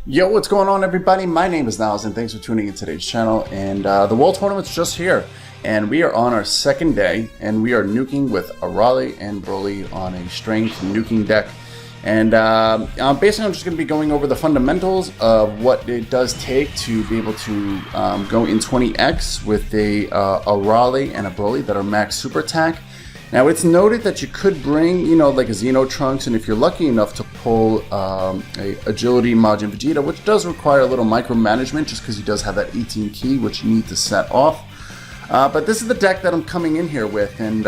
Yo, what's going on, everybody? My name is Niles, and thanks for tuning in to today's channel. And the World Tournament's just here, and we are on our second day, and we are nuking with Arale and Broly on a strength nuking deck. And basically, I'm just going to be going over the fundamentals of what it does take to be able to go in 20x with a Arale and a Broly that are max super attack. Now, it's noted that you could bring, like a Xeno Trunks, and if you're lucky enough to pull a Agility Majin Vegeta, which does require a little micromanagement just because he does have that 18 key, which you need to set off. But this is the deck that I'm coming in here with, and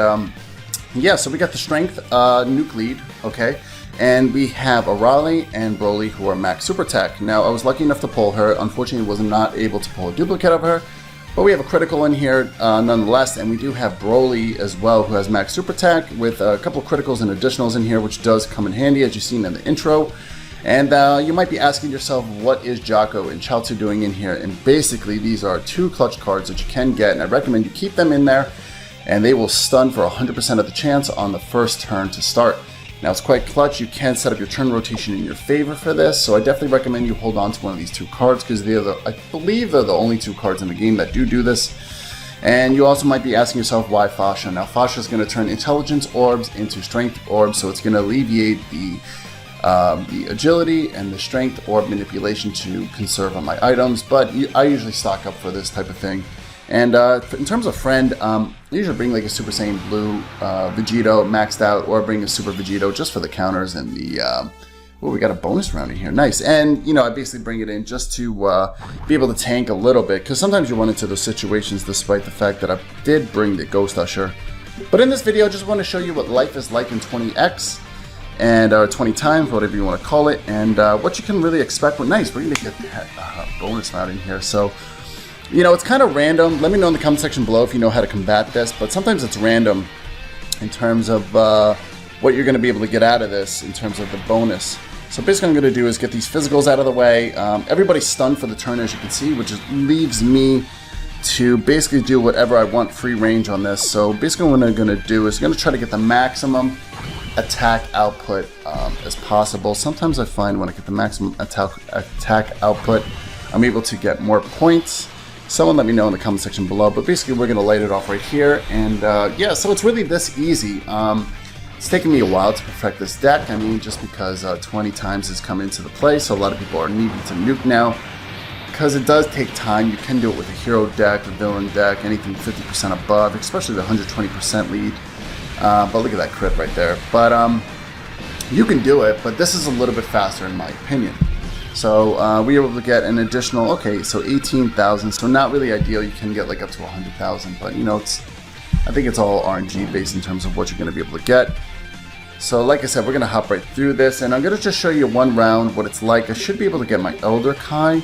yeah, so we got the Strength Nuke lead, okay? And we have Arale and Broly who are max super attack. Now, I was lucky enough to pull her. Unfortunately, was not able to pull a duplicate of her. But we have a critical in here nonetheless, and we do have Broly as well, who has max super attack with a couple of criticals and additionals in here, which does come in handy, as you've seen in the intro. And you might be asking yourself, what is Jocko and Chaozu doing in here? And basically, these are two clutch cards that you can get, and I recommend you keep them in there, and they will stun for 100% of the chance on the first turn to start. Now, it's quite clutch. You can set up your turn rotation in your favor for this, so I definitely recommend you hold on to one of these two cards because I believe they're the only two cards in the game that do this. And you also might be asking yourself, why Fasha? Now, Fasha is going to turn Intelligence Orbs into Strength Orbs, so it's going to alleviate the Agility and the Strength Orb manipulation to conserve on my items, but I usually stock up for this type of thing. And in terms of friend, I usually bring like a Super Saiyan Blue Vegito maxed out, or bring a Super Vegito just for the counters and the, well, we got a bonus round in here, nice. And, I basically bring it in just to be able to tank a little bit, because sometimes you run into those situations despite the fact that I did bring the Ghost Usher. But in this video, I just want to show you what life is like in 20x, and 20 times, whatever you want to call it, and what you can really expect. Well, nice, we're going to get that bonus round in here, so... it's kind of random. Let me know in the comment section below if you know how to combat this, but sometimes it's random in terms of what you're going to be able to get out of this in terms of the bonus. So basically what I'm going to do is get these physicals out of the way. Everybody's stunned for the turn, as you can see, which leaves me to basically do whatever I want free range on this. So basically what I'm going to do is I'm going to try to get the maximum attack output as possible. Sometimes I find when I get the maximum attack output, I'm able to get more points. Someone let me know in the comment section below, but basically we're going to light it off right here, and yeah, so it's really this easy. It's taken me a while to perfect this deck, just because 20 times has come into the play, so a lot of people are needing to nuke now, because it does take time. You can do it with a hero deck, a villain deck, anything 50% above, especially the 120% lead, but look at that crit right there. But you can do it, but this is a little bit faster in my opinion. So we were able to get an additional, okay, so 18,000, so not really ideal. You can get like up to 100,000, but I think it's all RNG based in terms of what you're going to be able to get. So like I said, we're going to hop right through this, and I'm going to just show you one round what it's like. I should be able to get my Elder Kai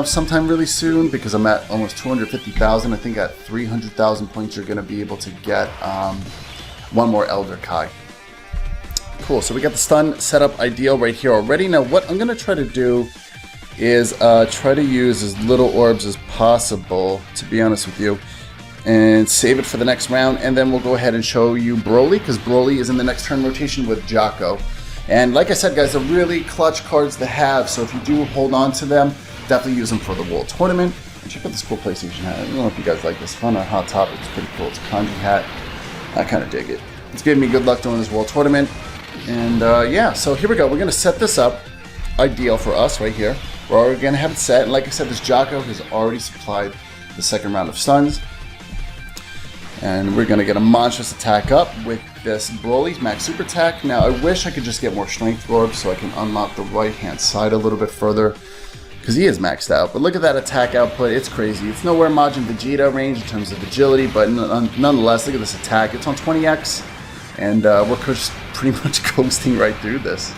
sometime really soon, because I'm at almost 250,000. I think at 300,000 points you're going to be able to get one more Elder Kai. Cool, so we got the stun setup ideal right here already. Now what I'm going to try to do is try to use as little orbs as possible, to be honest with you, and save it for the next round, and then we'll go ahead and show you Broly, because Broly is in the next turn rotation with Jocko. And like I said, guys, they're really clutch cards to have, so if you do hold on to them, definitely use them for the World Tournament. And check out this cool PlayStation hat. I don't know if you guys like this. Fun on Hot Topic. It's pretty cool. It's a kanji hat. I kind of dig it. It's giving me good luck during this World Tournament. And yeah, so here we go. We're going to set this up ideal for us right here. We're already going to have it set. And like I said, this Jocko has already supplied the second round of stuns. And we're going to get a monstrous attack up with this Broly's max super attack. Now, I wish I could just get more strength orbs so I can unlock the right-hand side a little bit further, because he is maxed out. But look at that attack output. It's crazy. It's nowhere Majin Vegeta range in terms of agility, but nonetheless, look at this attack. It's on 20x. And we're just pretty much coasting right through this.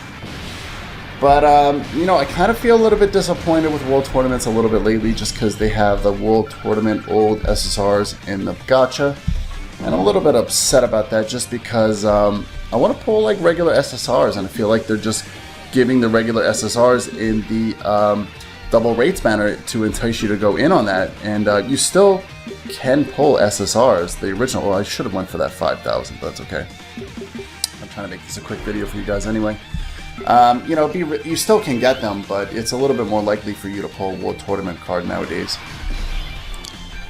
But, I kind of feel a little bit disappointed with World Tournaments a little bit lately, just because they have the World Tournament old SSRs in the gacha. And I'm a little bit upset about that, just because I want to pull like regular SSRs, and I feel like they're just giving the regular SSRs in the double rates banner to entice you to go in on that. And you still can pull SSRs, the original. Well, I should have went for that 5,000, but that's okay. I'm trying to make this a quick video for you guys anyway. You know, you still can get them, but it's a little bit more likely for you to pull a World Tournament card nowadays.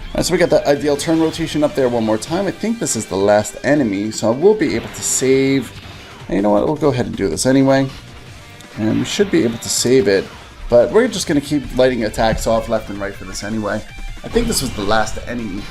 Alright, so we got the ideal turn rotation up there one more time. I think this is the last enemy, so I will be able to save. And you know what, we'll go ahead and do this anyway. And we should be able to save it, but we're just going to keep lighting attacks off left and right for this anyway. I think this was the last enemy,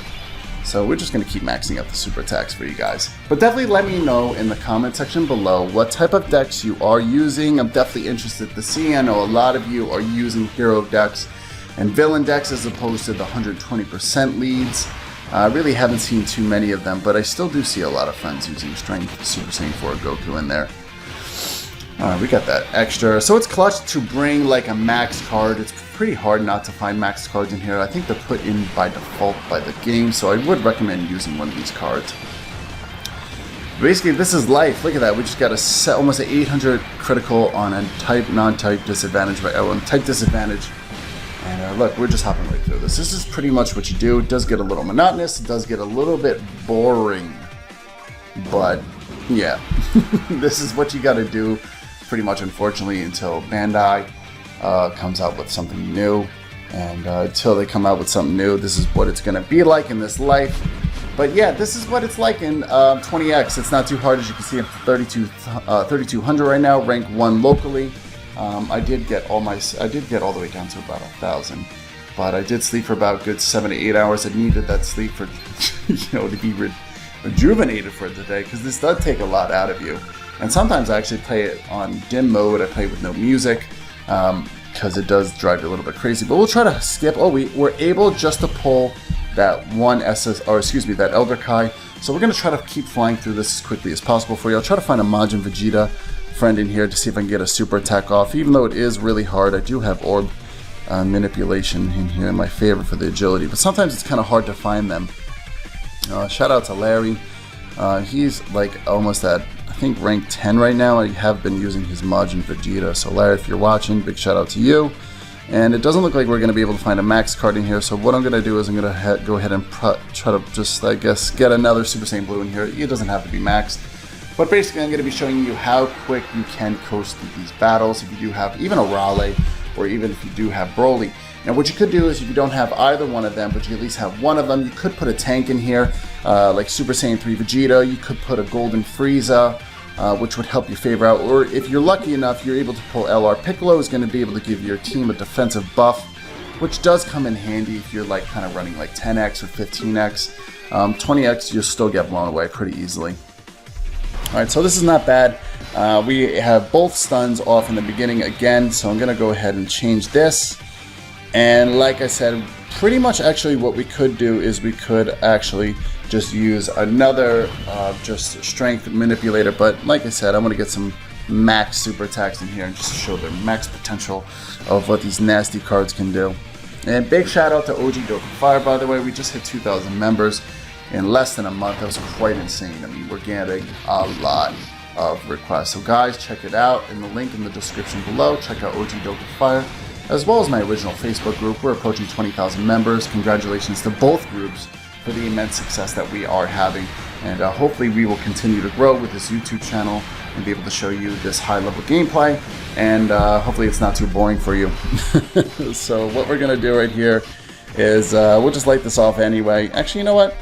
so we're just going to keep maxing out the super attacks for you guys. But definitely let me know in the comment section below what type of decks you are using. I'm definitely interested to see. I know a lot of you are using hero decks and villain decks as opposed to the 120% leads. I really haven't seen too many of them, but I still do see a lot of friends using Strength Super Saiyan 4 Goku in there. We got that extra. So it's clutch to bring like a max card. It's pretty hard not to find max cards in here. I think they're put in by default by the game, so I would recommend using one of these cards. Basically, this is life. Look at that. We just got a almost an 800 critical on a type, non-type disadvantage, right? Oh, on type disadvantage. And look, we're just hopping right through this. This is pretty much what you do. It does get a little monotonous. It does get a little bit boring. But, yeah. This is what you got to do pretty much, unfortunately, until Bandai comes out with something new. And until they come out with something new, this is what it's going to be like in this life. But yeah, this is what it's like in 20X. It's not too hard, as you can see. I'm 3,200 right now, rank 1 locally. I did get all the way down to about 1,000, but I did sleep for about a good 7 to 8 hours. I needed that sleep for, to be rejuvenated for the day, because this does take a lot out of you. And sometimes I actually play it on dim mode. I play with no music, because it does drive you a little bit crazy. But we'll try to skip. Oh, we were able just to pull that that Elder Kai. So we're gonna try to keep flying through this as quickly as possible for you. I'll try to find a Majin Vegeta friend in here to see if I can get a super attack off. Even though it is really hard, I do have orb manipulation in here in my favor for the agility, but sometimes it's kind of hard to find them. Shout out to Larry. He's like almost at, I think, rank 10 right now. I have been using his Majin Vegeta, so Larry, if you're watching, big shout out to you. And it doesn't look like we're going to be able to find a max card in here, so what I'm going to do is I'm going to go ahead and try to just, I guess, get another Super Saiyan Blue in here. It doesn't have to be maxed. But basically, I'm going to be showing you how quick you can coast through these battles if you do have even Arale, or even if you do have Broly. Now, what you could do is, if you don't have either one of them, but you at least have one of them, you could put a tank in here, like Super Saiyan 3 Vegeta. You could put a Golden Frieza, which would help you favor out. Or if you're lucky enough, you're able to pull LR Piccolo, is going to be able to give your team a defensive buff, which does come in handy if you're like kind of running like 10x or 15x. 20x, you'll still get blown away pretty easily. Alright, so this is not bad. We have both stuns off in the beginning again, so I'm going to go ahead and change this. And like I said, pretty much actually what we could do is we could actually just use another just strength manipulator. But like I said, I'm going to get some max super attacks in here and just show the max potential of what these nasty cards can do. And big shout out to OG Dokkan Fire, by the way. We just hit 2,000 members in less than a month. That was quite insane. I mean, we're getting a lot of requests. So guys, check it out in the link in the description below. Check out OG Dokkan Fire, as well as my original Facebook group. We're approaching 20,000 members. Congratulations to both groups for the immense success that we are having. And hopefully we will continue to grow with this YouTube channel and be able to show you this high-level gameplay. And hopefully it's not too boring for you. So what we're going to do right here is we'll just light this off anyway. Actually, you know what?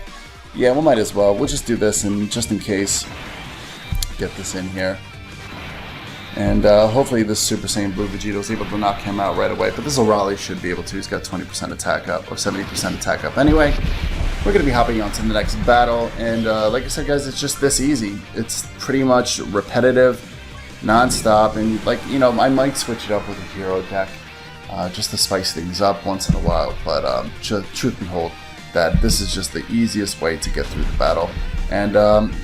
Yeah, we might as well. We'll just do this, and just in case, get this in here. And hopefully this Super Saiyan Blue Vegeta is able to knock him out right away. But this Arale should be able to. He's got 20% attack up, or 70% attack up. Anyway, we're going to be hopping on to the next battle. And like I said, guys, it's just this easy. It's pretty much repetitive, non-stop. And, like, you know, I might switch it up with a hero deck just to spice things up once in a while. But truth behold, that this is just the easiest way to get through the battle. And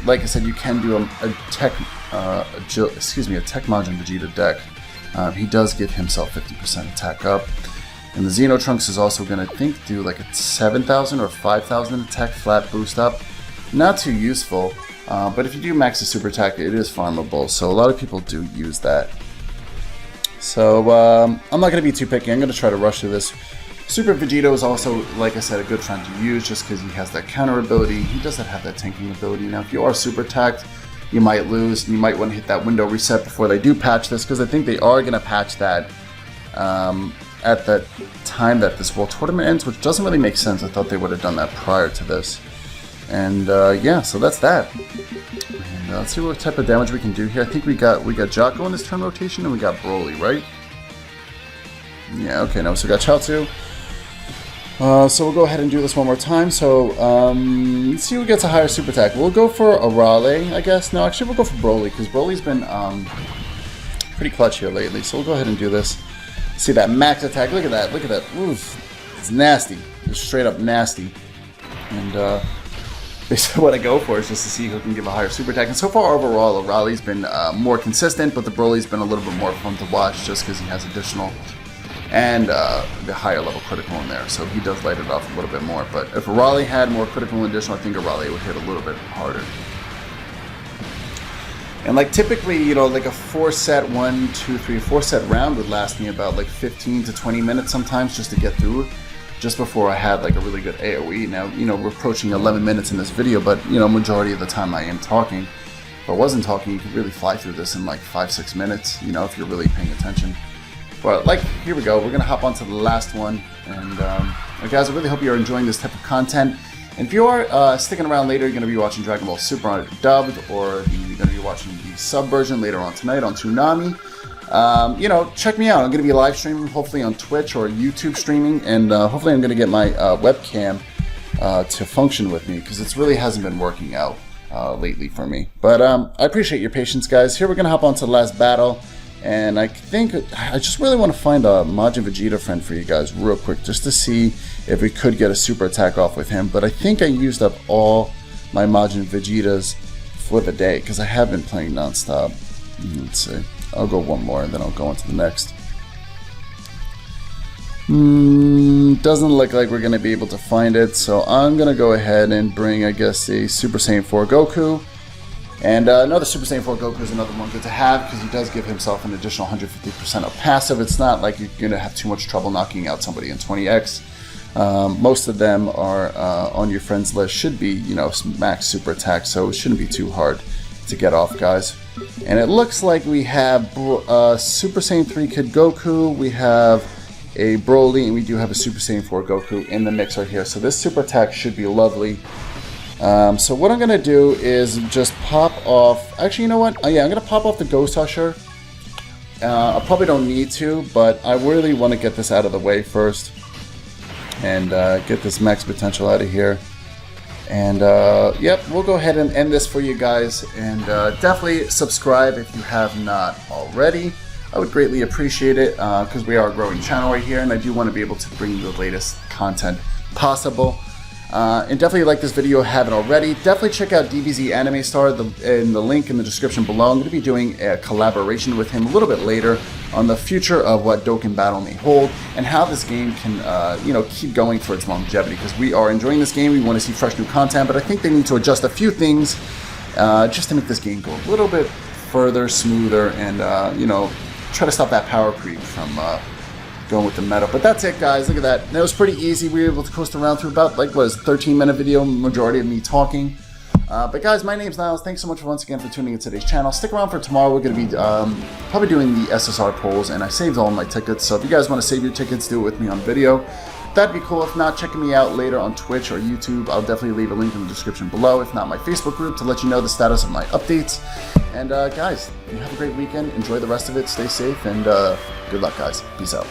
like I said, you can do a tech Majin Vegeta deck. He does give himself 50% attack up. And the Xeno Trunks is also going to, I think, do like a 7,000 or 5,000 attack flat boost up. Not too useful, but if you do max the super attack, it is farmable. So a lot of people do use that. So I'm not going to be too picky. I'm going to try to rush through this. Super Vegito is also, like I said, a good friend to use just because he has that counter ability. He doesn't have that tanking ability. Now, if you are super attacked, you might lose. You might want to hit that window reset before they do patch this, because I think they are going to patch that at the time that this World Tournament ends, which doesn't really make sense. I thought they would have done that prior to this. And yeah, so that's that. And let's see what type of damage we can do here. I think we got Jocko in this turn rotation, and we got Broly, right? Yeah, okay, no, so we got Chaozu. So we'll go ahead and do this one more time. So let's see who gets a higher super attack. We'll go for Arale, I guess. No, actually we'll go for Broly, because Broly's been pretty clutch here lately. So we'll go ahead and do this. See that max attack? Look at that! Look at that! Oof. It's nasty. It's straight up nasty. And basically what I go for is just to see who can give a higher super attack. And so far overall, Arale's been more consistent, but the Broly's been a little bit more fun to watch just because he has additional and the higher level critical in there, so he does light it off a little bit more. But if Arale had more critical and additional, I think Arale would hit a little bit harder. And like typically, you know, like a 4-set, 1, 2, 3, 4-set round would last me about like 15 to 20 minutes sometimes just to get through it, just before I had like a really good AOE. Now, you know, we're approaching 11 minutes in this video, but you know, majority of the time I am talking. If I wasn't talking, you could really fly through this in like 5-6 minutes, you know, if you're really paying attention. But like, here we go. We're going to hop on to the last one. And guys, I really hope you're enjoying this type of content. And if you are sticking around later, you're going to be watching Dragon Ball Super dubbed, or you're going to be watching the sub version later on tonight on Toonami. You know, check me out. I'm going to be live streaming, hopefully on Twitch or YouTube streaming. And hopefully I'm going to get my webcam to function with me, because it really hasn't been working out lately for me. But I appreciate your patience, guys. Here we're going to hop on to the last battle. And I think I just really want to find a Majin Vegeta friend for you guys real quick, just to see if we could get a super attack off with him. But I think I used up all my Majin Vegetas for the day, because I have been playing non-stop. Let's see. I'll go one more and then I'll go on to the next. Doesn't look like we're going to be able to find it, so I'm going to go ahead and bring, I guess, a Super Saiyan 4 Goku. And another Super Saiyan 4 Goku is another one good to have, because he does give himself an additional 150% of passive. It's not like you're going to have too much trouble knocking out somebody in 20x. Most of them are on your friends list, should be, you know, max super attack, so it shouldn't be too hard to get off, guys. And it looks like we have Super Saiyan 3 Kid Goku, we have a Broly, and we do have a Super Saiyan 4 Goku in the mix right here. So this super attack should be lovely. So what I'm going to do is just pop off, actually, you know what? Oh, yeah, I'm going to pop off the Ghost Usher. I probably don't need to, but I really want to get this out of the way first. And get this max potential out of here. And yep, we'll go ahead and end this for you guys. And definitely subscribe if you have not already. I would greatly appreciate it, because we are a growing channel right here, and I do want to be able to bring you the latest content possible. And definitely like this video, have it already. Definitely check out Dbzanimestar in the link in the description below. I'm going to be doing a collaboration with him a little bit later on the future of what Dokkan Battle may hold, and how this game can, you know, keep going for its longevity, because we are enjoying this game. We want to see fresh new content, but I think they need to adjust a few things just to make this game go a little bit further, smoother, and, you know, try to stop that power creep from going with the meta. But that's it, guys. Look at that. That was pretty easy. We were able to coast around through about, like, what is it, 13-minute video, majority of me talking. But guys, my name's Niles. Thanks so much once again for tuning in to today's channel. Stick around for tomorrow. We're going to be probably doing the SSR polls, and I saved all my tickets. So if you guys want to save your tickets, do it with me on video. That'd be cool. If not, checking me out later on Twitch or YouTube. I'll definitely leave a link in the description below. If not, my Facebook group to let you know the status of my updates. And guys, you have a great weekend. Enjoy the rest of it. Stay safe, and good luck, guys. Peace out.